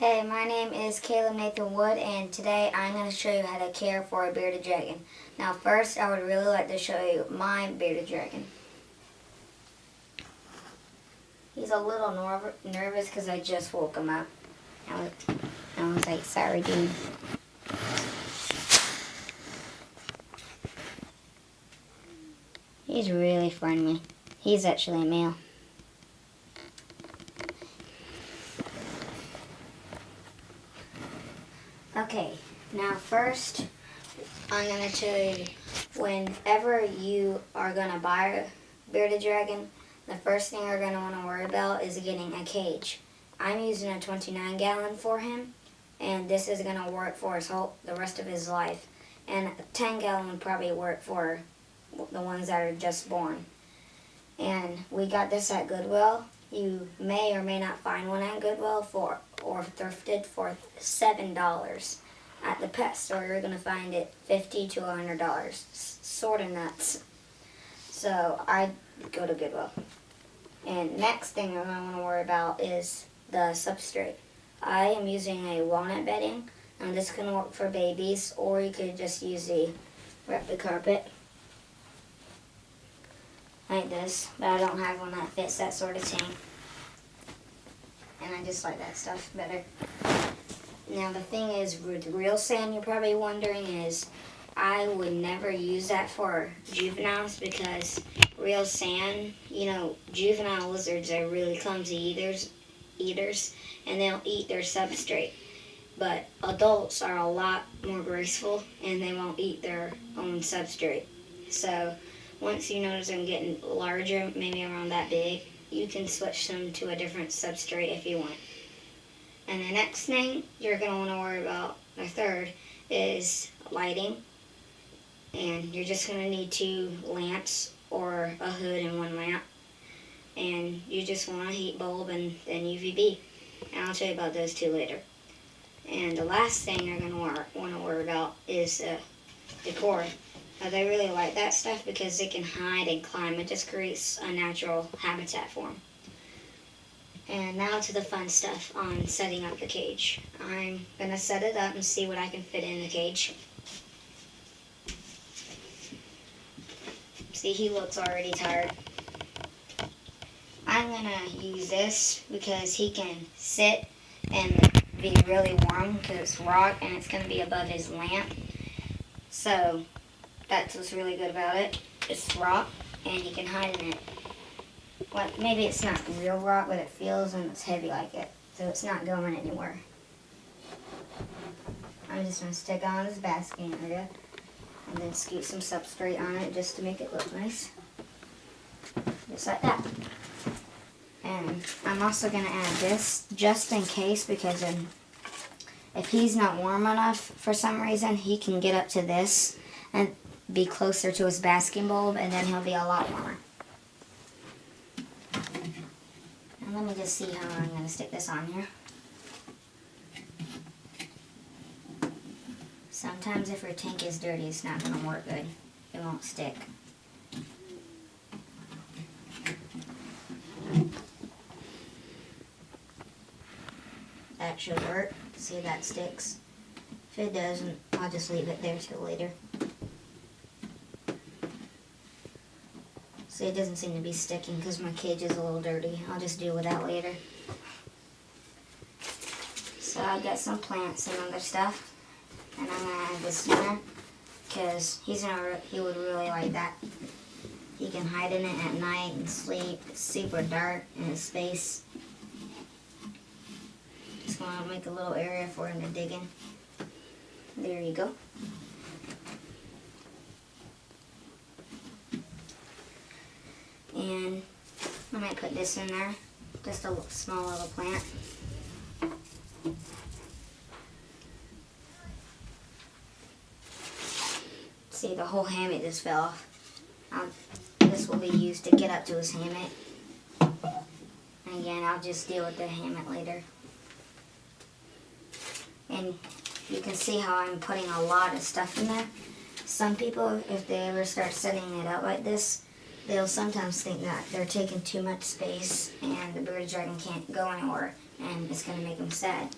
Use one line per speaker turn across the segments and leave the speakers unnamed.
Hey, my name is Caleb Nathan Wood, and today I'm going to show you how to care for a bearded dragon. Now first, I would really like to show you my bearded dragon. He's a little nervous because I just woke him up. I was like, sorry dude. He's really friendly. He's actually a male. Okay, now first I'm going to show you whenever you are going to buy a bearded dragon, the first thing you're going to want to worry about is getting a cage. I'm using a 29-gallon for him, and this is going to work for the rest of his life. And a 10-gallon would probably work for the ones that are just born. And we got this at Goodwill. You may or may not find one at Goodwill or thrifted for $7. At the pet store, you're going to find it $50 to $100. Sort of nuts. So I go to Goodwill. And next thing I want to worry about is the substrate. I am using a walnut bedding, and this can work for babies, or you could just use the replica carpet like this, but I don't have one that fits that sort of thing, and I just like that stuff better. Now the thing is, with real sand, you're probably wondering, is I would never use that for juveniles because real sand, juvenile lizards are really clumsy eaters, and they'll eat their substrate. But adults are a lot more graceful, and they won't eat their own substrate. So once you notice them getting larger, maybe around that big, you can switch them to a different substrate if you want. And the next thing you're going to want to worry about, the third, is lighting. And you're just going to need 2 lamps or a hood and 1 lamp. And you just want a heat bulb and then UVB. And I'll tell you about those 2 later. And the last thing you're going to want to worry about is decor. They really like that stuff because they can hide and climb. It just creates a natural habitat for them. And now to the fun stuff on setting up the cage. I'm going to set it up and see what I can fit in the cage. See, he looks already tired. I'm going to use this because he can sit and be really warm because it's rock and it's going to be above his lamp. So that's what's really good about it. It's rock and you can hide in it. Well, maybe it's not real rock, but it feels and it's heavy like it. So it's not going anywhere. I'm just going to stick on this basking area and then scoot some substrate on it just to make it look nice. Just like that. And I'm also going to add this just in case, because if he's not warm enough for some reason, he can get up to this and be closer to his basking bulb, and then he'll be a lot warmer. And let me just see how I'm going to stick this on here. Sometimes if your tank is dirty, it's not going to work good. It won't stick. That should work. See, that sticks. If it doesn't, I'll just leave it there till later. See, it doesn't seem to be sticking because my cage is a little dirty. I'll just deal with that later. So I've got some plants and other stuff. And I'm going to add this in there because he would really like that. He can hide in it at night and sleep. It's super dark in his space. Just want to make a little area for him to dig in. There you go. And I might put this in there, just a small little plant. See, the whole hammock just fell off. This will be used to get up to his hammock. And again, I'll just deal with the hammock later. And you can see how I'm putting a lot of stuff in there. Some people, if they ever start setting it up like this, they'll sometimes think that they're taking too much space and the bearded dragon can't go anywhere and it's going to make them sad.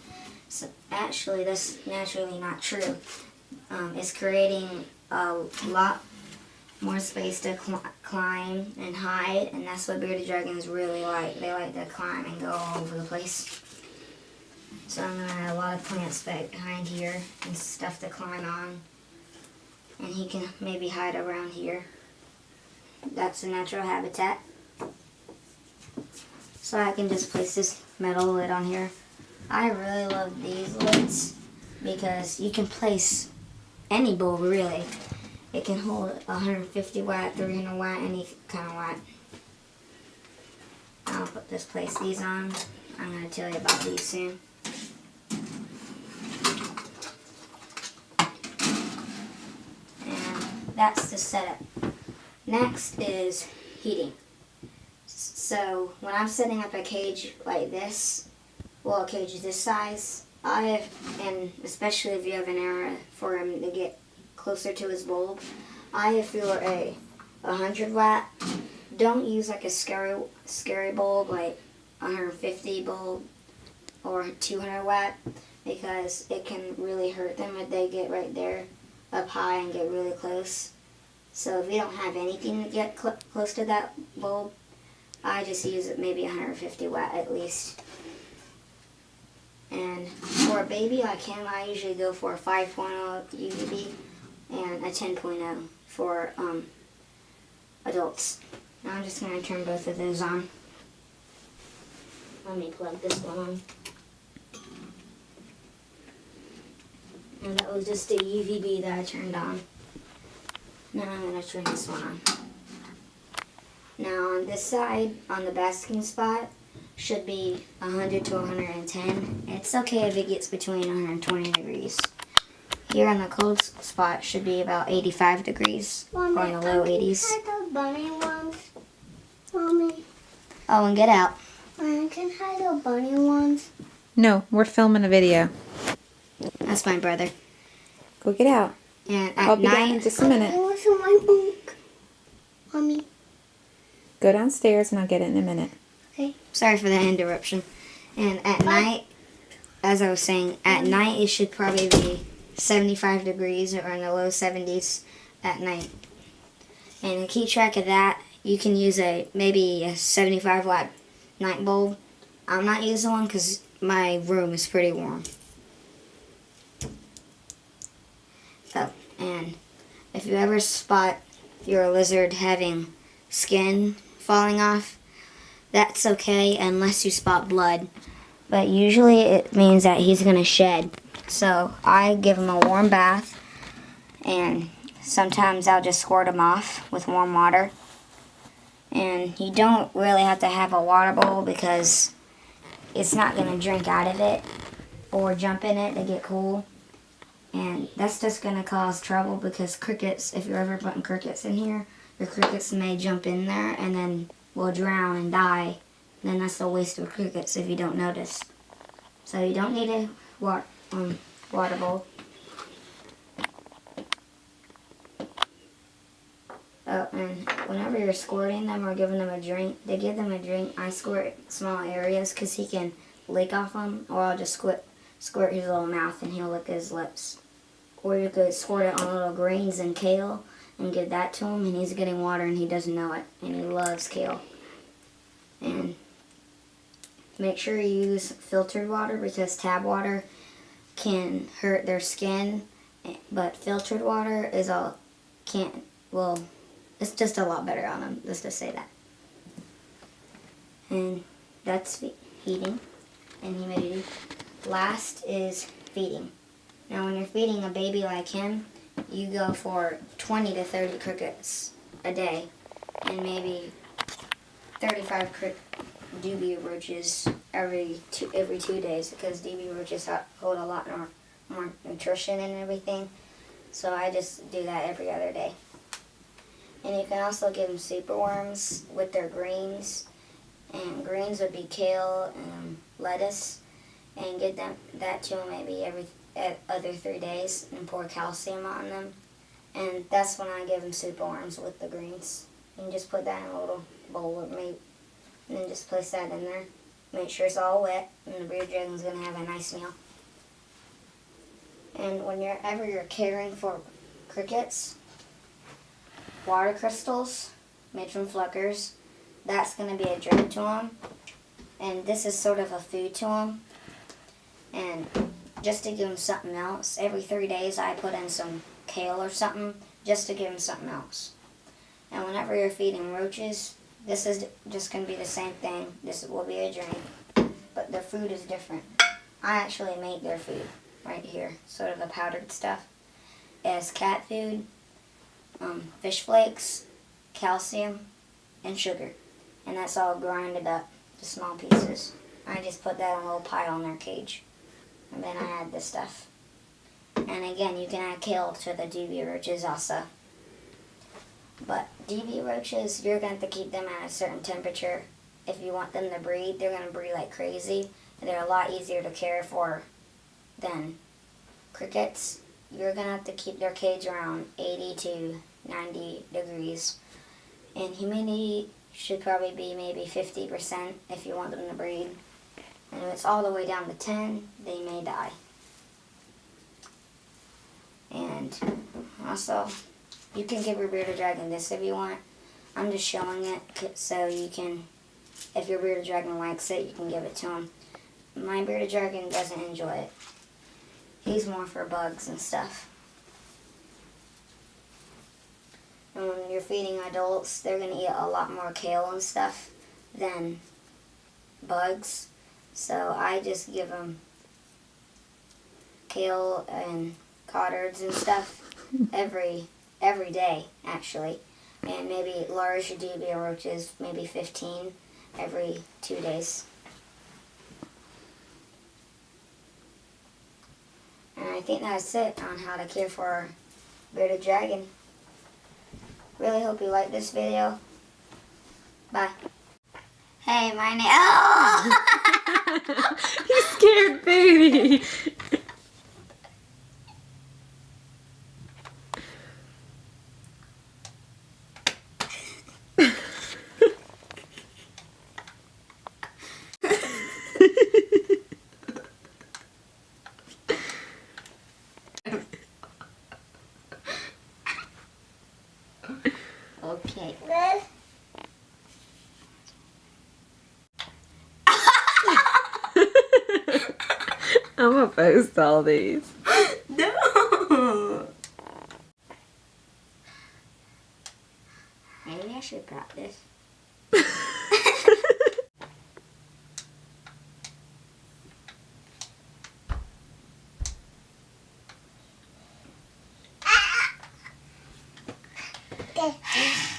So actually, that's naturally not true. It's creating a lot more space to climb and hide, and that's what bearded dragons really like. They like to climb and go all over the place. So I'm going to add a lot of plants behind here and stuff to climb on. And he can maybe hide around here. That's a natural habitat. So I can just place this metal lid on here. I really love these lids because you can place any bulb really. It can hold 150 watt, 300 watt, any kind of watt. I'll place these on. I'm going to tell you about these soon. And that's the setup. Next is heating. So when I'm setting up a cage like this, well, a cage this size, and especially if you have an area for him to get closer to his bulb, if you're a 100 watt, don't use like a scary bulb like 150 bulb or 200 watt, because it can really hurt them if they get right there up high and get really close. So if you don't have anything to get close to that bulb, I just use maybe 150 watt at least. And for a baby like him, I usually go for a 5.0 UVB and a 10.0 for adults. Now I'm just going to turn both of those on. Let me plug this one on. And that was just the UVB that I turned on. Now I'm going to turn this one on. Now on this side, on the basking spot, should be 100 to 110. It's okay if it gets between 120 degrees. Here on the cold spot should be about 85 degrees,
Mommy,
or in the low 80s.
Can I hide the bunny ones? Mommy,
Oh, and get out.
I can hide the bunny ones.
No, we're filming a video.
That's my brother.
Go get out.
And
I'll
at
be down in
night,
just a
I
minute.
want some my book. Mommy,
Go downstairs and I'll get it in a minute.
okay.
sorry for that interruption. And at night, as I was saying, at night it should probably be 75 degrees or in the low 70s at night. And to keep track of that, you can use maybe a 75 watt night bulb. I'm not using one because my room is pretty warm. Oh, and if you ever spot your lizard having skin falling off, that's okay unless you spot blood. But usually it means that he's going to shed. So I give him a warm bath, and sometimes I'll just squirt him off with warm water. And you don't really have to have a water bowl because it's not going to drink out of it or jump in it to get cool. And that's just going to cause trouble because crickets, if you're ever putting crickets in here, your crickets may jump in there and then will drown and die. Then that's a waste of crickets if you don't notice. So you don't need a water bowl. Oh, and whenever you're squirting them or giving them a drink, to give them a drink, I squirt small areas because he can lick off them, or I'll just squirt his little mouth and he'll lick his lips. Or you could squirt it on little greens and kale and give that to him, and he's getting water and he doesn't know it, and he loves kale. And make sure you use filtered water because tap water can hurt their skin, but filtered water is it's just a lot better on them, just to say that. And that's heating and humidity. Last is feeding. Now when you're feeding a baby like him, you go for 20 to 30 crickets a day and maybe 35 dubia roaches every 2 days because dubia roaches hold a lot more nutrition and everything. So I just do that every other day. And you can also give them superworms with their greens. And greens would be kale and lettuce. And get that to them maybe every other 3 days and pour calcium on them. And that's when I give them superworms with the greens. You can just put that in a little bowl with me. And then just place that in there. Make sure it's all wet. And the bearded dragon's going to have a nice meal. And whenever you're caring for crickets, water crystals made from fluckers, that's going to be a drink to them. And this is sort of a food to them. And just to give them something else, every 3 days I put in some kale or something just to give them something else. And whenever you're feeding roaches, this is just going to be the same thing. This will be a drink, but their food is different. I actually make their food right here, sort of the powdered stuff. It has cat food, fish flakes, calcium, and sugar. And that's all grinded up to small pieces. I just put that in a little pile in their cage. And then I add this stuff. And again, you can add kale to the DB roaches also. But DB roaches, you're going to have to keep them at a certain temperature. If you want them to breed, they're going to breed like crazy. And they're a lot easier to care for than crickets. You're going to have to keep their cage around 80 to 90 degrees. And humidity should probably be maybe 50% if you want them to breed. And if it's all the way down to 10, they may die. And also, you can give your bearded dragon this if you want. I'm just showing it so you can, if your bearded dragon likes it, you can give it to him. My bearded dragon doesn't enjoy it. He's more for bugs and stuff. And when you're feeding adults, they're going to eat a lot more kale and stuff than bugs. So I just give them kale and cottards and stuff every day, actually. And maybe large DB roaches, maybe 15 every 2 days. And I think that's it on how to care for our bearded dragon. Really hope you like this video. Bye. Hey, my name. Oh!
You scared baby.
Okay.
I'm gonna post all these.
No. Maybe I should practice.
Okay.